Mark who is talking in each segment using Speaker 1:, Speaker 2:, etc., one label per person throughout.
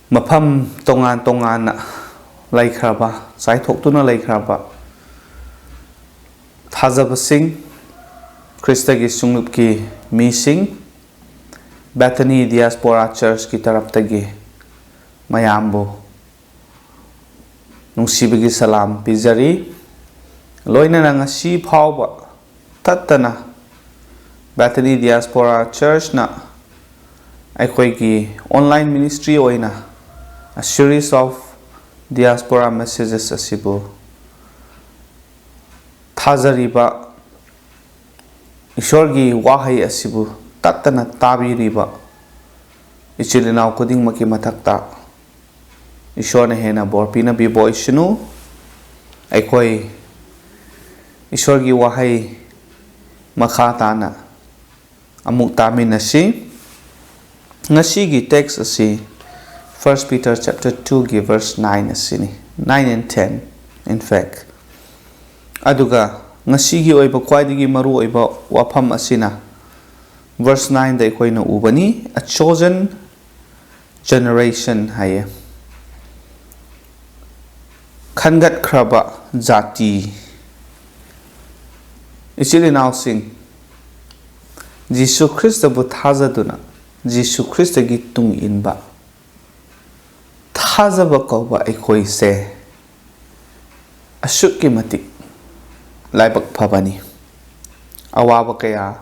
Speaker 1: mafam tongan laikhraba saithokhtuna laikhraba thajabasing Kristagi sunglupki mising Bethany Diaspora Church ki taraptagi mayambu nungsibagi salam pizari loinana ngasi phawba tattana Bethany Diaspora Church na aikoigi online ministry oina a series of diaspora messages asibu thazariba Ishorgi wahai asibu tattana tabiriba ichilinaw kuding maki matakta Ishor na hena borpina bibo ishinu aikoi Ishorgi wahai makhatana amuk tamin nasi ngasi text asi 1 Peter chapter 2 gi verse 9 asini 9 and 10 in fact aduga ngasi gi oiba kwaidigi maru oiba wafam asina verse 9 da koina ubani a chosen generation haye khangat kraba jati ichili now sing Jesus Christ bu thazaduna Jesus Christ gi tung inba thazaba kauba aikoi se ashuk ki matik laibak phabani awaba kaya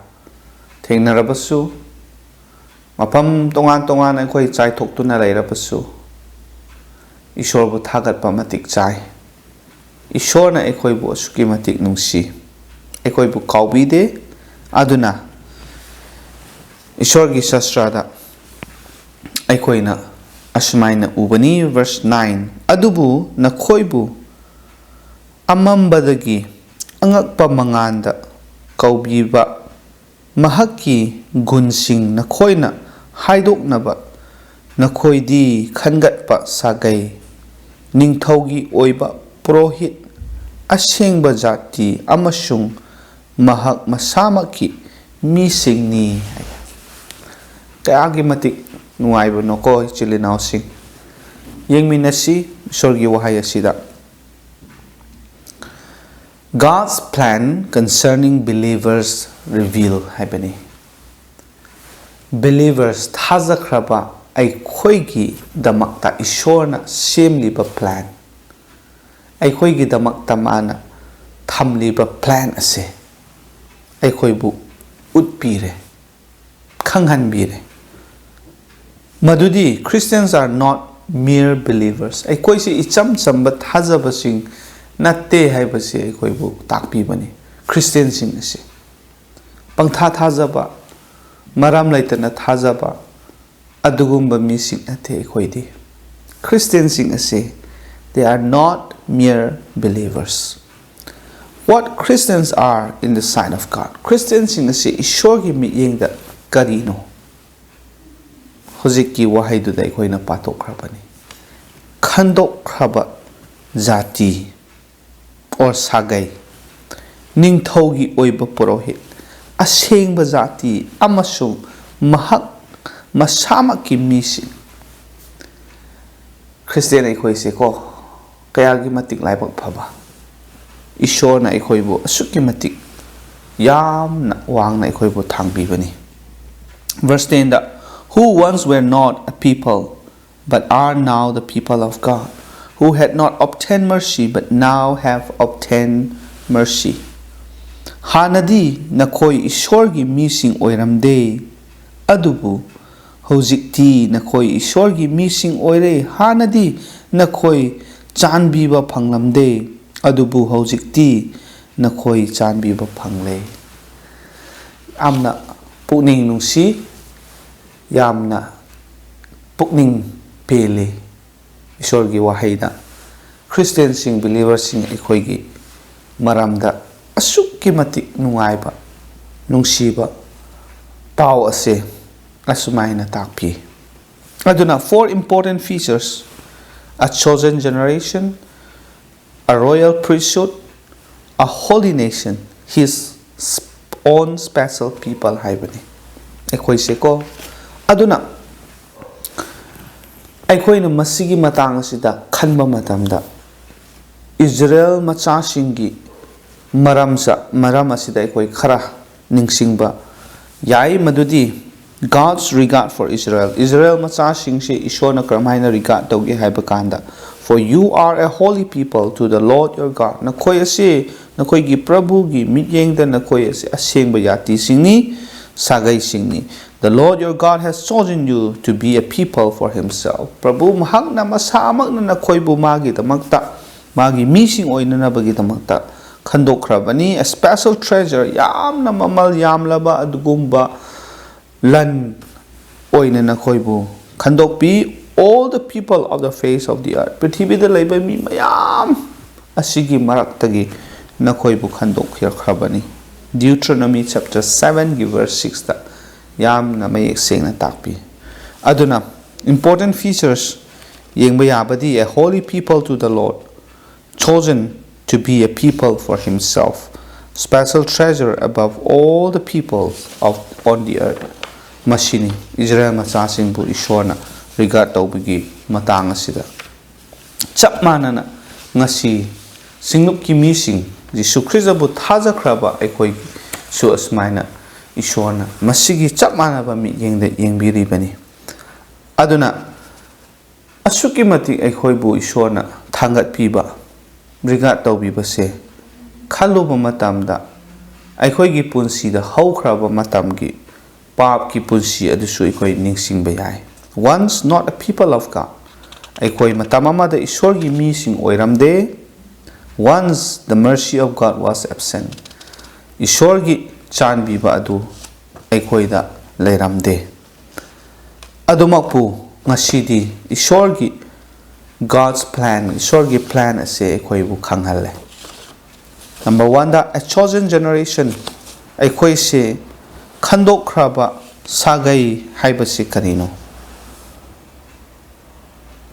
Speaker 1: thengnarabasu mafam tongan aikoi chai thoktuna lairabasu Ishor bu thagatpa matik chai Ishor na aikoi bu asuki matik nungsi aikoi bu kaubide aduna Ishor gi shastrada aikoina ashmaina ubani verse 9 adubu nakhoibu amambadagi angakpa manganda kaubiba mahakki gunsing nakhoina haidoknaba nakhoidi khangatpa sagai ningthaugi oiba purohit asengba jati amasung mahak masamaki misingni kayagi matik nuaibo noko chilinaw sing yengminasi sorgi wahai asida God's plan concerning believers reveal haibani believers thazakraba aikhoigi damakta ishorna semliba plan aikhoigi damakta mana thamliba plan ase aikhoibu utpire khanghanbire Madudi Christians are not mere believers aikoi si icham chamba thajabasing natte haibase aikoi bu takpi bani Christian sing ase pangtha thajaba maram laitana thajaba adugumba mi sing natte aikoi di Christian sing ase they are not mere believers what Christians are in the sight of God Christians sing ase ishor gi mi yengda karino hojiki wahai du dai koina patok khrabani khandok khaba jati or sagai ningthaugi oiba purohit asengba jati amasung mahak masamaki misi Christian ai khoi se ko kayagi matik laibak phaba ishor na ai khoi bu asuki matik yam na wang na ai khoi bu thangbi bani verse 10 da who once were not a people, but are now the people of God, who had not obtained mercy, but now have obtained mercy. Hanadi nakoi ishorgi mising oiramde, adubu hojikti nakoi ishorgi mising oire, hanadi nakoi chanbiba phanglamde, adubu hojikti nakoi chanbiba phangle. Amna puning nungsi yamna pukning pele ishorgi wahaida Christian sing believers sing ikoigi maramda asukki matik nungaiba nungsiba pau ase asumaina takpi aduna four important features a chosen generation a royal priesthood a holy nation his own special people haibani ikoi seko aduna ꯑꯩꯈꯣꯏꯅ ꯃꯁꯤꯒꯤ ꯃꯇꯥꯡ ꯑꯁꯤꯗ ꯈꯟꯕ ꯃꯇꯝꯗ Israel ꯃꯆꯥꯁꯤꯡꯒꯤ ꯃꯔꯝ ꯑꯁꯤꯗ ꯑꯩꯈꯣꯏ ꯈꯔ ꯅꯤꯡꯁꯤꯡꯕ ꯌꯥꯏ ꯃꯗꯨꯗꯤ God's regard for Israel. Israel machasingse ishorna karamhaina regard tauge haiba kanda. For you are a holy people to the Lord your God. Nakoi ase nakoi gi Prabhu gi mityengda nakoi ase asengba yati singni Sagei singni. The Lord your God has chosen you to be a people for himself. Prabhu mahakna masamak na nakoi bu magi damakta magi mising oinana bagi damakta khandokrabani a special treasure yamna mamal yamlaba adugumba Lan oina na koibu khandokpi all the people of the face of the earth. Prithibida laiba mi mayam asigi maraktagi na koibu khandok khabani. Deuteronomy chapter 7 verse 6 ta yam na mayek sengna takpi. Aduna important features yengba yabadi a holy people to the Lord, chosen to be a people for himself, special treasure above all the peoples on the earth. Mashini Israel machasing bu ishorna regard tawbigi matang asida chap manana ngasi singnup ki mising Jisu Christ bu thajakraba aikoi su asmaina ishorna masigi chap manaba mi yengde yengbiri bani aduna asuki mati aikoi bu ishorna thangat piba regard tawbiba se khaluba matamda aikoi gi punsi da haukraba matamgi Pap ki punsi adusu ikoi ningsing bayai. Once not a people of God. Ikoi matamama da ishor gi mising oiramde. Once the mercy of God was absent. Ishor gi chan biba adu ikoi da leiramde. Adumakpu ngasidi ishor gi God's plan, ishor gi plan ase ikoi bu khanghalle. Number 1 da a chosen generation ikoi se Khandokraba Sagei haibasi karino.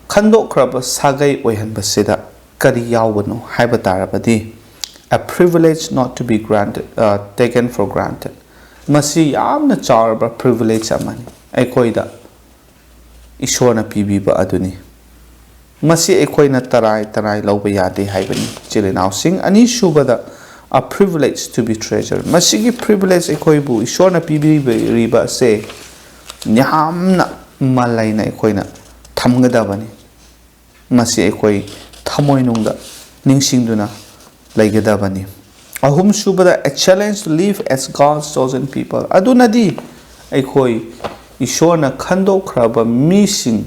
Speaker 1: Khandokraba Sagei oihanbasida kari yawano haibatarabadi a privilege not to be taken for granted. Masi yamna charba privilege amani. Aikoida ishorna pibiba aduni. Masi aikoina tarai lauba yade haibani. Chilinao sing ani shubada a privilege to be treasured. Masigi privilege ekoibu ishorna pibi riba se nyamna malaina ekoina thamgadabani. Masi ekoi thamoinungda ningsingduna laigadabani. Ahum subada a challenge to live as God's chosen people. Adunadi ekoi ishorna khandokraba mising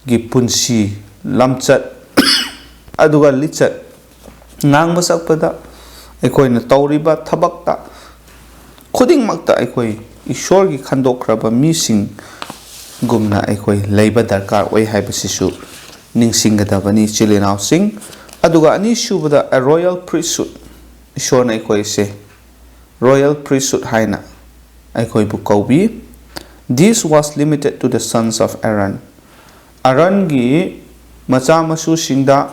Speaker 1: gi punsi lamchat aduga lichat nangba sakpada ꯑꯩꯈꯣꯏꯅ ꯇꯧꯔꯤꯕ ꯊꯕꯛꯇ ꯈꯨꯗꯤꯡꯃꯛꯇ ꯑꯩꯈꯣꯏ ꯏꯁꯣꯔꯒꯤ ꯈꯟꯗꯣꯛꯈ꯭ꯔꯕ ꯃꯤꯁꯤꯡꯒꯨꯝꯅ ꯑꯩꯈꯣꯏ ꯂꯩꯕ ꯗꯔꯀꯥꯔ ꯑꯣꯏ ꯍꯥꯏꯕꯁꯤꯁꯨ ꯅꯤꯡꯁꯤꯡꯒꯗꯕꯅꯤ ꯆꯤꯜ-ꯏꯅꯥꯎꯁꯤꯡ ꯑꯗꯨꯒ ꯑꯅꯤꯁꯨꯕꯗ a royal priesthood ꯏꯁꯣꯔꯅ ꯑꯩꯈꯣꯏꯁꯦ royal priesthood ꯍꯥꯏꯅ ꯑꯩꯈꯣꯏꯕꯨ ꯀꯧꯕꯤ. This was limited to the sons of Aaron. Aaronꯒꯤ ꯃꯆꯥ ꯃꯁꯨꯁꯤꯡꯗ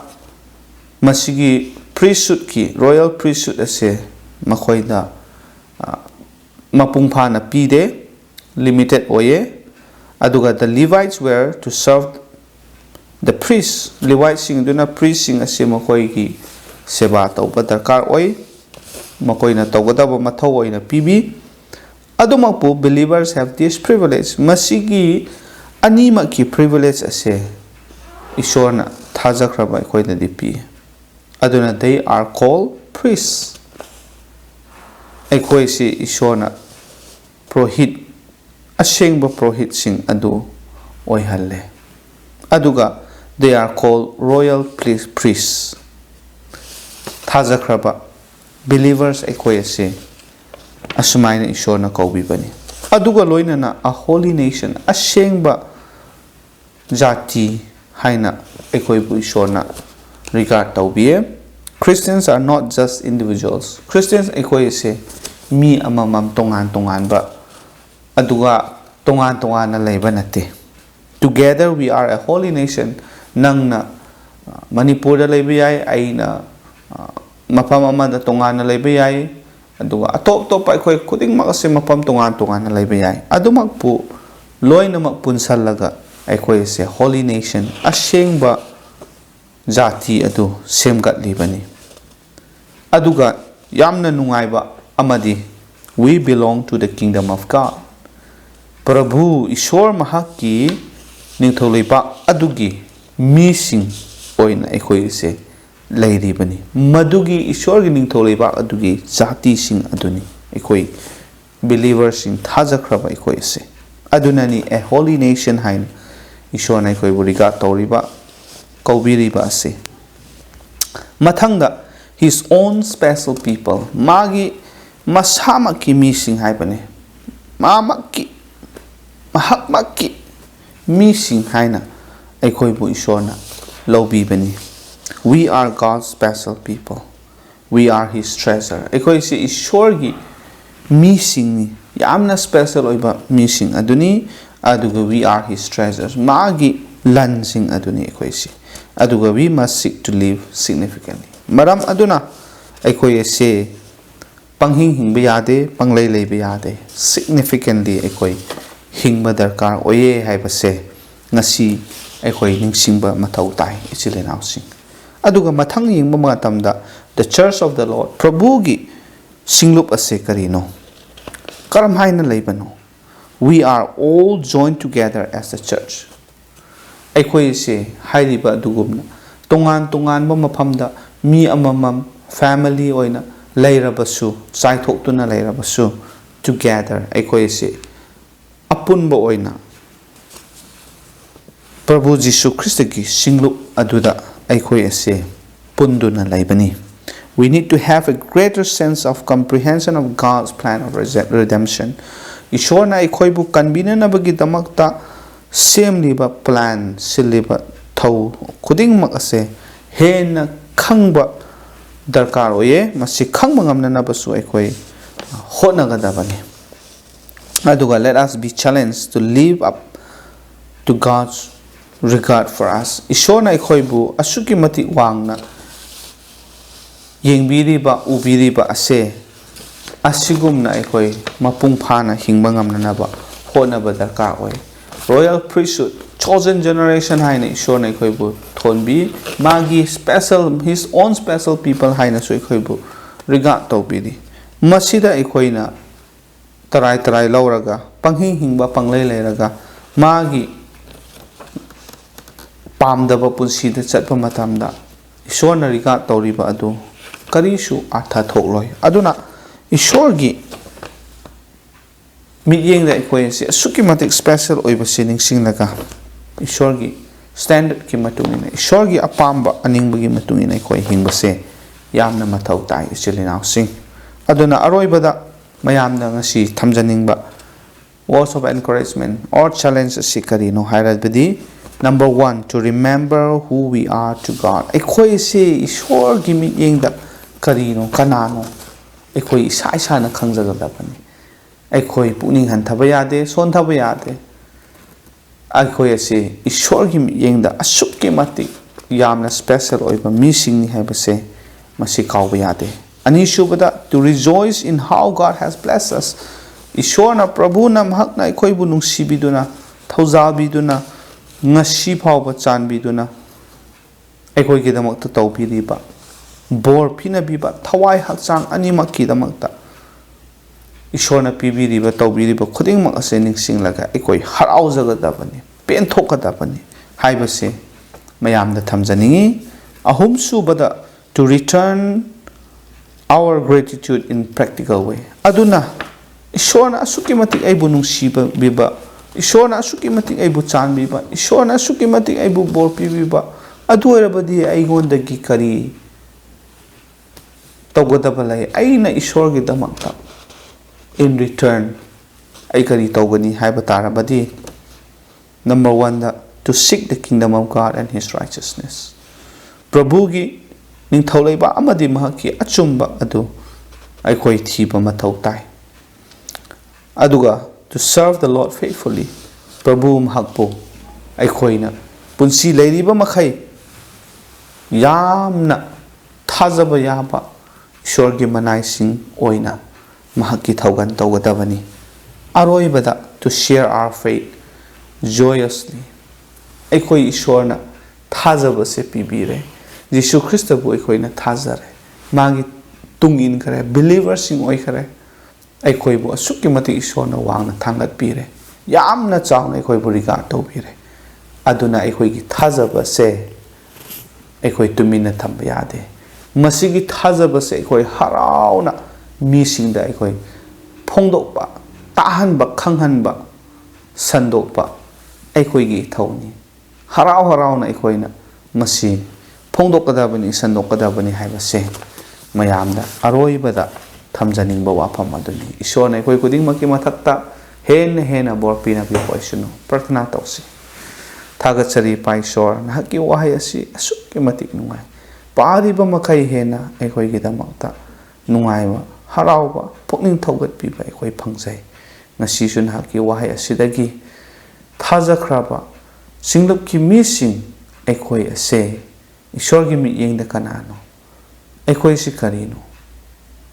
Speaker 1: ꯃꯁꯤꯒꯤ priesthood ki royal priesthood ase makhoida mapung phana pide limited oye aduga the Levites were to serve the priests. Levites sing duna priests sing ase makhoi ki seba tawba darkar oy makoina tawgadaba mathau oina pibi adumakpu believers have this privilege. Masigi anima ki privilege ase ishorna thajakraba koina dipi aduna they are called priests. Aikoi si ishorna prohit ashengba prohit sing adu oihalle aduga they are called royal priests. Thajakraba believers aikoi se asumaina ishorna kaubibani aduga loinana a holy nation ashengba jati haina aikoi bu ishorna regard taubiye. Christians are not just individuals. Christians aikoi se mi amamam tongan ba aduga tongan na leiba nate. Together we are a holy nation. Nangna Manipur da leiba yai aina mapam amada tongan na leiba yai aduga atop aikoi khuding mak ase mapam tongan na leiba yai adumak pu loinamak punsallaga ꯑꯩꯈꯣꯏ ꯁꯦ holy nation ꯑꯁꯦꯡꯕ ꯖꯥꯇꯤ ꯑꯗꯨ ꯁꯦꯝꯒꯠꯂꯤꯕꯅꯤ ꯑꯗꯨꯒ ꯌꯥꯝꯅ ꯅꯨꯡꯉꯥꯏꯕ ꯑꯃꯗꯤ we belong to the kingdom of God Prabhu ꯏꯁꯣꯔ ꯃꯍꯥꯛꯀꯤ ꯅꯤꯡꯊꯧ ꯂꯩꯕꯥꯛ ꯑꯗꯨꯒꯤ ꯃꯤꯁꯤꯡ ꯑꯣꯏꯅ ꯑꯩꯈꯣꯏꯁꯦ ꯂꯩꯔꯤꯕꯅꯤ ꯃꯗꯨꯒꯤ ꯏꯁꯣꯔꯒꯤ ꯅꯤꯡꯊꯧ ꯂꯩꯕꯥꯛ ꯑꯗꯨꯒꯤ ꯖꯥꯇꯤꯁꯤꯡ ꯑꯗꯨꯅꯤ ꯑꯩꯈꯣꯏ ꯕꯤꯂꯤꯚꯔꯁꯤꯡ ꯊꯥꯖꯈ꯭ꯔꯕ ꯑꯩꯈꯣꯏꯁꯦ ꯑꯗꯨꯅꯅꯤ a holy nation ꯍꯥꯏꯅ ꯏꯁꯣꯔꯅ ꯑꯩꯈꯣꯏꯕꯨ ꯔꯤꯒꯥꯔꯗ ꯇꯧꯔꯤꯕ ꯀꯧꯕꯤꯔꯤꯕ ꯑꯁꯤ ꯃꯊꯪꯗ his own special people ꯃꯥꯒꯤ ꯃꯁꯥꯃꯛꯀꯤ ꯃꯤꯁꯤꯡ ꯍꯥꯏꯕꯅꯤ ꯃꯍꯥꯛꯃꯛꯀꯤ ꯃꯤꯁꯤꯡ ꯍꯥꯏꯅ ꯑꯩꯈꯣꯏꯕꯨ ꯏꯁꯣꯔꯅ ꯂꯧꯕꯤꯕꯅꯤ we are God's special people we are his treasure ꯑꯩꯈꯣꯏꯁꯤ ꯏꯁꯣꯔꯒꯤ ꯃꯤꯁꯤꯡꯅꯤ ꯌꯥꯝꯅ ꯁ꯭ꯄꯦꯁꯦꯜ ꯑꯣꯏꯕ ꯃꯤꯁꯤꯡ ꯑꯗꯨꯅꯤ ꯑꯗꯨꯒ we are his treasures ꯃꯥꯒꯤ ꯂꯟꯁꯤꯡ ꯑꯗꯨꯅꯤ ꯑꯩꯈꯣꯏꯁꯤ ꯑꯗꯨꯒ we must seek to live significantly ꯃꯔꯝ ꯑꯗꯨꯅ ꯑꯩꯈꯣꯏ ꯑꯁꯤ ꯄꯪꯍꯤꯡ ꯍꯤꯡꯕ ꯌꯥꯗꯦ ꯄꯪꯂꯩ ꯂꯩꯕ ꯌꯥꯗꯦ significantly ꯑꯩꯈꯣꯏ ꯍꯤꯡꯕ ꯗꯔꯀꯥꯔ ꯑꯣꯏꯌꯦ ꯍꯥꯏꯕꯁꯦ ꯉꯁꯤ ꯑꯩꯈꯣꯏ ꯅꯤꯡꯁꯤꯡꯕ ꯃꯊꯧ ꯇꯥꯏ ꯏꯆꯤꯜ ꯏꯅꯥꯎꯁꯤꯡ ꯑꯗꯨꯒ ꯃꯊꯪ ꯌꯦꯡꯕ ꯃꯇꯝꯗ the church of the Lord ꯄ꯭ꯔꯚꯨꯒꯤ ꯁꯤꯡꯂꯨꯞ ꯑꯁꯤ ꯀꯔꯤꯅꯣ ꯀꯔꯝ ꯍꯥꯏꯅ ꯂꯩꯕꯅꯣ we are all joined together as a church ꯑꯩꯈꯣꯏꯁꯦ ꯍꯥꯏꯔꯤꯕ ꯑꯗꯨꯒꯨꯝꯅ ꯇꯣꯉꯥꯟ ꯇꯣꯉꯥꯟꯕ ꯃꯐꯝꯗ ꯃꯤ ꯑꯃꯃꯝ ꯐꯦꯃꯤꯂꯤ ꯑꯣꯏꯅ ꯂꯩꯔꯕꯁꯨ ꯆꯥꯏꯊꯣꯛꯇꯨꯅ ꯂꯩꯔꯕꯁꯨ together ꯑꯩꯈꯣꯏꯁꯦ ꯑꯄꯨꯟꯕ ꯑꯣꯏꯅ ꯄ꯭ꯔꯚꯨ ꯖꯤꯁꯨ ꯈ꯭ꯔꯤꯁꯇꯒꯤ ꯁꯤꯡꯂꯨꯞ ꯑꯗꯨꯗ ꯑꯩꯈꯣꯏ ꯑꯁꯦ ꯄꯨꯟꯗꯨꯅ ꯂꯩꯕꯅꯤ we need to have a greater sense of comprehension of God's plan of redemption ꯏꯁꯣꯔꯅ ꯑꯩꯈꯣꯏꯕꯨ ꯀꯟꯕꯤꯅꯅꯕꯒꯤꯗꯃꯛꯇ ꯁꯦꯝꯂꯤꯕ ꯄ꯭ꯂꯥꯟ ꯁꯤꯜꯂꯤꯕ ꯊꯧ ꯈꯨꯗꯤꯡꯃꯛ ꯑꯁꯦ ꯍꯦꯟꯅ ꯈꯪꯕ ꯗꯔꯀꯥꯔ ꯑꯣꯏꯌꯦ ꯃꯁꯤ ꯈꯪꯕ ꯉꯝꯅꯅꯕꯁꯨ ꯑꯩꯈꯣꯏ ꯍꯣꯠꯅꯒꯗꯕꯅꯤ ꯑꯗꯨꯒ let us be challenged to live up to God's regard for us ꯏꯁꯣꯔꯅ ꯑꯩꯈꯣꯏꯕꯨ ꯑꯁꯨꯛꯀꯤ ꯃꯇꯤꯛ ꯋꯥꯡꯅ ꯌꯦꯡꯕꯤꯔꯤꯕ ꯎꯕꯤꯔꯤꯕ ꯑꯁꯦ ꯑꯁꯤꯒꯨꯝꯅ ꯑꯩꯈꯣꯏ ꯃꯄꯨꯡ ꯐꯥꯅ ꯍꯤꯡꯕ ꯉꯝꯅꯅꯕ ꯍꯣꯠꯅꯕ ꯗꯔꯀꯥꯔ ꯑꯣꯏ royal priesthood chosen generation ꯍꯥꯏꯅ ꯏꯁꯣꯔꯅ ꯑꯩꯈꯣꯏꯕꯨ ꯊꯣꯟꯕꯤ ꯃꯥꯒꯤ special his own special people ꯍꯥꯏꯅꯁꯨ ꯑꯩꯈꯣꯏꯕу regard ꯇꯧꯕꯤꯔꯤ ꯃꯁꯤꯗ ꯑꯩꯈꯣꯏꯅ ꯇꯔꯥꯏ ꯇꯔꯥꯏ ꯂꯧꯔꯒ ꯄꯪꯍꯤꯡ ꯍꯤꯡꯕ ꯄꯪꯂꯩ ꯂꯩꯔꯒ ꯃꯥꯒꯤ ꯄꯥꯝꯗꯕ ꯄꯨꯟꯁꯤꯗ ꯆꯠꯄ ꯃꯇꯝꯗ ꯏꯁꯣꯔꯅ regard ꯇꯧꯔꯤꯕ ꯑꯗꯨ ꯀꯔꯤꯁꯨ ꯑꯔꯊ ꯊꯣꯛꯂꯣꯏ ꯑꯗꯨꯅ ꯏꯁꯣꯔꯒꯤ ꯃꯤꯠꯌꯦꯡꯗ ꯑꯩꯈꯣꯏ ꯑꯁꯤ ꯑꯁꯨꯛꯀꯤ ꯃꯇꯤꯛ ꯁ꯭ꯄꯦꯁꯦꯜ ꯑꯣꯏꯕꯁꯤ ꯅꯤꯡꯁꯤꯡꯂꯒ ꯏꯁꯣꯔꯒꯤ ꯁ꯭ꯇꯦꯟꯗꯔꯗꯀꯤ ꯃꯇꯨꯡꯏꯟꯅ ꯏꯁꯣꯔꯒꯤ ꯑꯄꯥꯝꯕ ꯑꯅꯤꯡꯕꯒꯤ ꯃꯇꯨꯡꯏꯟꯅ ꯑꯩꯈꯣꯏ ꯍꯤꯡꯕꯁꯦ ꯌꯥꯝꯅ ꯃꯊꯧ ꯇꯥꯏ ꯏꯆꯤꯜ ꯏꯅꯥꯎꯁꯤꯡ ꯑꯗꯨꯅ ꯑꯔꯣꯏꯕꯗ ꯃꯌꯥꯝꯅ ꯉꯁꯤ ꯊꯝꯖꯅꯤꯡꯕ words of encouragement or challenge ꯑꯁꯤ ꯀꯔꯤꯅꯣ ꯍꯥꯏꯔꯕꯗꯤ number 1 to remember who we are to God ꯑꯩꯈꯣꯏꯁꯦ ꯏꯁꯣꯔꯒꯤ ꯃꯤꯠꯌꯦꯡꯗ ꯀꯔꯤꯅꯣ ꯀꯅꯥꯅꯣ ꯑꯩꯈꯣꯏ ꯏꯁꯥ ꯏꯁꯥꯅ ꯈꯪꯖꯒꯗꯕꯅꯤ ꯑꯩꯈꯣꯏ ꯄꯨꯛꯅꯤꯡ ꯍꯟꯊꯕ ꯌꯥꯗꯦ ꯁꯣꯟꯊꯕ ꯌꯥꯗꯦ ꯑꯩꯈꯣꯏ ꯑꯁꯤ ꯏꯁꯣꯔꯒꯤ ꯃꯤꯠꯌꯦꯡꯗ ꯑꯁꯨꯛꯀꯤ ꯃꯇꯤꯛ ꯌꯥꯝꯅ ꯁ꯭ꯄꯦꯁꯦꯜ ꯑꯣꯏꯕ ꯃꯤꯁꯤꯡꯅꯤ ꯍꯥꯏꯕꯁꯦ ꯃꯁꯤ ꯀꯥꯎꯕ ꯌꯥꯗꯦ ꯑꯅꯤꯁꯨꯕꯗ to rejoice in how God has blessed us ꯏꯁꯣꯔꯅ ꯄ꯭ꯔꯚꯨꯅ ꯃꯍꯥꯛꯅ ꯑꯩꯈꯣꯏꯕꯨ ꯅꯨꯡꯁꯤꯕꯤꯗꯨꯅ ꯊꯧꯖꯥꯕꯤꯗꯨꯅ ꯉꯁꯤ ꯐꯥꯎꯕ ꯆꯥꯟꯕꯤꯗꯨꯅ ꯑꯩꯈꯣꯏꯒꯤꯗꯃꯛꯇ ꯇꯧꯕꯤꯔꯤꯕ ꯕꯣꯔ ꯄꯤꯅꯕꯤꯕ ꯊꯋꯥꯏ ꯍꯛꯆꯥꯡ ꯑꯅꯤꯃꯛꯀꯤꯗꯃꯛꯇ ꯏꯁꯣꯔꯅ ꯄꯤꯕꯤꯔꯤꯕ ꯇꯧꯕꯤꯔꯤꯕ ꯈꯨꯗꯤꯡꯃꯛ ꯑꯁꯦ ꯅꯤꯡꯁꯤꯡꯂꯒ ꯑꯩꯈꯣꯏ ꯍꯔꯥꯎꯖꯒꯗꯕꯅꯤ ꯄꯦꯟꯊꯣꯛꯀꯗꯕꯅꯤ ꯍꯥꯏꯕꯁꯦ ꯃꯌꯥꯝꯗ ꯊꯝꯖꯅꯤꯡꯉꯤ ꯑꯍꯨꯝꯁꯨꯕꯗ to return our gratitude in practical way ꯑꯗꯨꯅ ꯏꯁꯣꯔꯅ ꯑꯁꯨꯛꯀꯤ ꯃꯇꯤꯛ ꯑꯩꯕꯨ ꯅꯨꯡꯁꯤꯕꯤꯕ ꯏꯁꯣꯔꯅ ꯑꯁꯨꯛꯀꯤ ꯃꯇꯤꯛ ꯑꯩꯕꯨ ꯆꯥꯟꯕꯤꯕ ꯏꯁꯣꯔꯅ ꯑꯁꯨꯛꯀꯤ ꯃꯇꯤꯛ ꯑꯩꯕꯨ ꯕꯣꯔ ꯄꯤꯕꯤꯕ ꯑꯗꯨ ꯑꯣꯏꯔꯕꯗꯤ ꯑꯩꯉꯣꯟꯗꯒꯤ ꯀꯔꯤ ꯇꯧꯒꯗꯕ ꯂꯩ ꯑꯩꯅ ꯏꯁꯣꯔꯒꯤꯗꯃꯛꯇ in return ꯑꯩ ꯀꯔꯤ ꯇꯧꯒꯅꯤ ꯍꯥꯏꯕ ꯇꯥꯔꯕꯗꯤ number 1 to seek the kingdom of God and his righteousness ꯄ꯭ꯔꯚꯨꯒꯤ ꯅꯤꯡꯊꯧ ꯂꯩꯕꯥꯛ ꯑꯃꯗꯤ ꯃꯍꯥꯛꯀꯤ ꯑꯆꯨꯝꯕ ꯑꯗꯨ ꯑꯩꯈꯣꯏ ꯊꯤꯕ ꯃꯊꯧ ꯇꯥꯏ ꯑꯗꯨꯒ to serve the Lord faithfully ꯄ꯭ꯔꯚꯨ ꯃꯍꯥꯛꯄꯨ ꯑꯩꯈꯣꯏꯅ ꯄꯨꯟꯁꯤ ꯂꯩꯔꯤꯕ ꯃꯈꯩ ꯌꯥꯝꯅ ꯊꯥꯖꯕ ꯌꯥꯕ ꯏꯁꯣꯔꯒꯤ ꯃꯅꯥꯏꯁꯤꯡ ꯑꯣꯏꯅ ꯃꯍꯥꯛꯀꯤ ꯊꯧꯒꯟ ꯇꯧꯒꯗꯕꯅꯤ ꯑꯔꯣꯏꯕꯗ to share our faith joyously ꯑꯩꯈꯣꯏ ꯏꯁꯣꯔꯅ ꯊꯥꯖꯕꯁꯦ ꯄꯤꯕꯤꯔꯦ ꯖꯤꯁꯨ ꯈ꯭ꯔꯤꯁꯇꯕꯨ ꯑꯩꯈꯣꯏꯅ ꯊꯥꯖꯔꯦ ꯃꯥꯒꯤ ꯇꯨꯡ ꯏꯟꯈꯔꯦ ꯕꯤꯂꯤꯚꯔꯁꯤꯡ ꯑꯣꯏꯈꯔꯦ ꯑꯩꯈꯣꯏꯕꯨ ꯑꯁꯨꯛꯀꯤ ꯃꯇꯤꯛ ꯏꯁꯣꯔꯅ ꯋꯥꯡꯅ ꯊꯥꯡꯒꯠꯄꯤꯔꯦ ꯌꯥꯝꯅ ꯆꯥꯎꯅ ꯑꯩꯈꯣꯏꯕꯨ ꯔꯤꯒꯥꯔꯗ ꯇꯧꯕꯤꯔꯦ ꯑꯗꯨꯅ ꯑꯩꯈꯣꯏꯒꯤ ꯊꯥꯖꯕꯁꯦ ꯑꯩꯈꯣꯏ ꯇꯨꯃꯤꯟꯅ ꯊꯝꯕ ꯌꯥꯗꯦ ꯃꯁꯤꯒꯤ ꯊꯥꯖꯕꯁꯦ ꯑꯩꯈꯣꯏ ꯍꯔꯥꯎꯅ ꯃꯤꯁꯤꯡꯗ ꯑꯩꯈꯣꯏ ꯐꯣꯡꯗꯣꯛꯄ ꯇꯥꯍꯟꯕ ꯈꯪꯍꯟꯕ ꯁꯟꯗꯣꯛꯄ ꯑꯩꯈꯣꯏꯒꯤ ꯏꯊꯧꯅꯤ ꯍꯔꯥꯎ ꯍꯔꯥꯎꯅ ꯑꯩꯈꯣꯏꯅ ꯃꯁꯤ ꯐꯣꯡꯗꯣꯛꯀꯗꯕꯅꯤ ꯁꯟꯗꯣꯛꯀꯗꯕꯅꯤ ꯍꯥꯏꯕꯁꯦ ꯃꯌꯥꯝꯗ ꯑꯔꯣꯏꯕꯗ ꯊꯝꯖꯅꯤꯡꯕ ꯋꯥꯐꯝ ꯑꯗꯨꯅꯤ ꯏꯁꯣꯔꯅ ꯑꯩꯈꯣꯏ ꯈꯨꯗꯤꯡꯃꯛꯀꯤ ꯃꯊꯛꯇ ꯍꯦꯟꯅ ꯕꯣꯔ ꯄꯤꯅꯕꯤꯕ ꯑꯣꯏꯁꯅꯨ ꯄ꯭ꯔꯊꯅꯥ ꯇꯧꯁꯤ ꯊꯥꯒꯠꯆꯔꯤ ꯏꯄꯥ ꯏꯁꯣꯔ ꯅꯍꯥꯛꯀꯤ ꯋꯥꯍꯩ ꯑꯁꯤ ꯑꯁꯨꯛꯀꯤ ꯃꯇꯤꯛ ꯅꯨꯡꯉꯥꯏ ꯄꯥꯔꯤꯕ ꯃꯈꯩ ꯍꯦꯟꯅ ꯑꯩꯈꯣꯏꯒꯤꯗꯃꯛꯇ ꯅꯨꯡꯉꯥꯏꯕ ꯍꯔꯥꯎꯕ ꯄꯨꯛꯅꯤꯡ ꯊꯧꯒꯠꯄꯤꯕ ꯑꯩꯈꯣꯏ ꯐꯪꯖꯩ ꯉꯁꯤꯁꯨ ꯅꯍꯥꯛꯀꯤ ꯋꯥꯍꯩ ꯑꯁꯤꯗꯒꯤ ꯊꯥꯖꯈ꯭ꯔꯕ ꯁꯤꯡꯂꯨꯞꯀꯤ ꯃꯤꯁꯤꯡ ꯑꯩꯈꯣꯏ ꯑꯁꯦ ꯏꯁꯣꯔꯒꯤ ꯃꯤꯠꯌꯦꯡꯗ ꯀꯅꯥꯅꯣ ꯑꯩꯈꯣꯏꯁꯤ ꯀꯔꯤꯅꯣ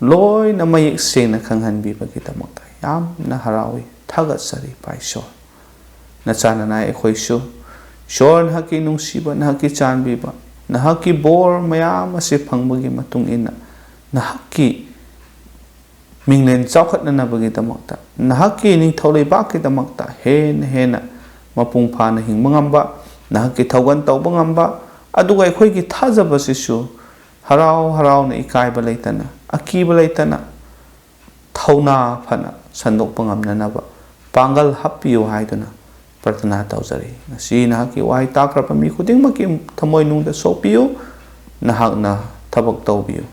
Speaker 1: ꯂꯣꯏꯅ ꯃꯌꯦꯛ ꯁꯦꯡꯅ ꯈꯪꯍꯟꯕꯤꯕꯒꯤꯗꯃꯛꯇ ꯌꯥꯝꯅ ꯍꯔꯥꯎꯏ ꯊꯥꯒꯠꯆꯔꯤ ꯏꯄꯥ ꯏꯁꯣꯔ ꯅꯆꯥꯅꯅꯥꯏ ꯑꯩꯈꯣꯏꯁꯨ ꯏꯁꯣꯔ ꯅꯍꯥꯛꯀꯤ ꯅꯨꯡꯁꯤꯕ ꯅꯍꯥꯛꯀꯤ ꯆꯥꯟꯕꯤꯕ ꯅꯍꯥꯛꯀꯤ ꯕꯣꯔ ꯃꯌꯥꯝ ꯑꯁꯤ ꯐꯪꯕꯒꯤ ꯃꯇꯨꯡ ꯏꯟꯅ ꯅꯍꯥꯛꯀꯤ ꯃꯤꯡꯂꯦꯟ ꯆꯥꯎꯈꯠꯅꯅꯕꯒꯤꯗꯃꯛꯇ ꯅꯍꯥꯛꯀꯤ ꯅꯤꯡꯊꯧ ꯂꯩꯕꯥꯛꯀꯤꯗꯃꯛꯇ ꯍꯦꯟꯅ ꯃꯄꯨꯡ ꯐꯥꯅ ꯍꯤꯡꯕ ꯉꯝꯕ ꯅꯍꯥꯛꯀꯤ ꯊꯧꯒꯟ ꯇꯧꯕ ꯉꯝꯕ ꯑꯗꯨꯒ ꯑꯩꯈꯣꯏꯒꯤ ꯊꯥꯖꯕꯁꯤꯁꯨ ꯍꯔꯥꯎ ꯍꯔꯥꯎꯅ ꯏꯀꯥꯏꯕ ꯂꯩꯇꯅ ꯑꯀꯤꯕ ꯂꯩꯇꯅ ꯊꯧꯅꯥ ꯐꯅ ꯁꯟꯗꯣꯛꯄ ꯉꯝꯅꯅꯕ ꯄꯥꯡꯒꯜ ꯍꯥꯞꯄꯤꯌꯨ ꯍꯥꯏꯗꯨꯅ ꯄ꯭ꯔꯊꯅꯥ ꯇꯧꯖꯔꯤ ꯉꯁꯤ ꯅꯍꯥꯛꯀꯤ ꯋꯥꯍꯩ ꯇꯥꯈ꯭ꯔꯕ ꯃꯤ ꯈꯨꯗꯤꯡꯃꯛꯀꯤ ꯊꯃꯣꯏꯅꯨꯡꯗ ꯁꯣꯛꯄꯤꯌꯨ ꯅꯍꯥꯛꯅ ꯊꯕꯛ ꯇꯧꯕꯤꯌꯨ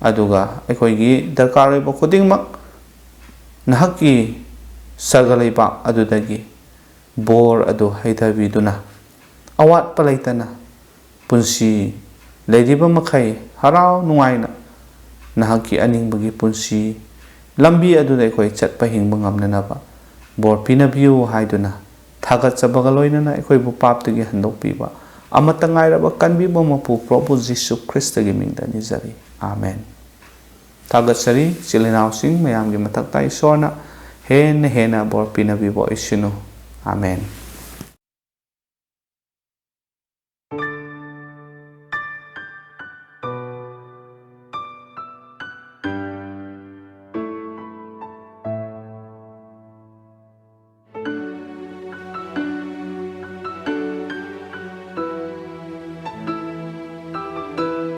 Speaker 1: ꯑꯗꯨꯒ ꯑꯩꯈꯣꯏꯒꯤ ꯗꯔꯀꯥꯔ ꯑꯣꯏꯕ ꯈꯨꯗꯤꯡꯃꯛ ꯅꯍꯥꯛꯀꯤ ꯁꯔꯒ ꯂꯩꯕꯥꯛ ꯑꯗꯨꯗꯒꯤ ꯕꯣꯔ ꯑꯗꯨ ꯍꯩꯊꯕꯤꯗꯨꯅ ꯑꯋꯥꯠꯄ ꯂꯩꯇꯅ ꯄꯨꯟꯁꯤ ꯂꯩꯔꯤꯕ ꯃꯈꯩ ꯍꯔꯥꯎ ꯅꯨꯡꯉꯥꯏꯅ ꯅꯍꯥꯛꯀꯤ ꯑꯅꯤꯡꯕꯒꯤ ꯄꯨꯟꯁꯤ ꯂꯝꯕꯤ ꯑꯗꯨꯗ ꯑꯩꯈꯣꯏ ꯆꯠꯄ ꯍꯤꯡꯕ ꯉꯝꯅꯅꯕ ꯕꯣꯔ ꯄꯤꯅꯕꯤꯌꯨ ꯍꯥꯏꯗꯨꯅ ꯊꯥꯒꯠꯆꯕꯒ ꯂꯣꯏꯅꯅ ꯑꯩꯈꯣꯏꯕꯨ ꯄꯥꯞꯇꯒꯤ ꯍꯟꯗꯣꯛꯄꯤꯕ ꯑꯃꯠꯇ ꯉꯥꯏꯔꯕ ꯀꯟꯕꯤꯕ ꯃꯄꯨ ꯄ꯭ꯔꯚꯨ ꯖꯤꯁꯨ ꯈ꯭ꯔꯤꯁꯇꯒꯤ ꯃꯤꯡꯗ ꯅꯤꯖꯔꯤ ꯑꯥꯃꯦꯟ ꯊꯥꯒꯠꯆꯔꯤ ꯏꯆꯤꯜ ꯏꯅꯥꯎꯁꯤꯡ ꯃꯌꯥꯝꯒꯤ ꯃꯊꯛꯇ ꯏꯁꯣꯔꯅ ꯍꯦꯟꯅ ꯕꯣꯔ ꯄꯤꯅꯕꯤꯕ ꯑꯣꯏꯁꯅꯨ ꯑꯥꯃꯦꯟ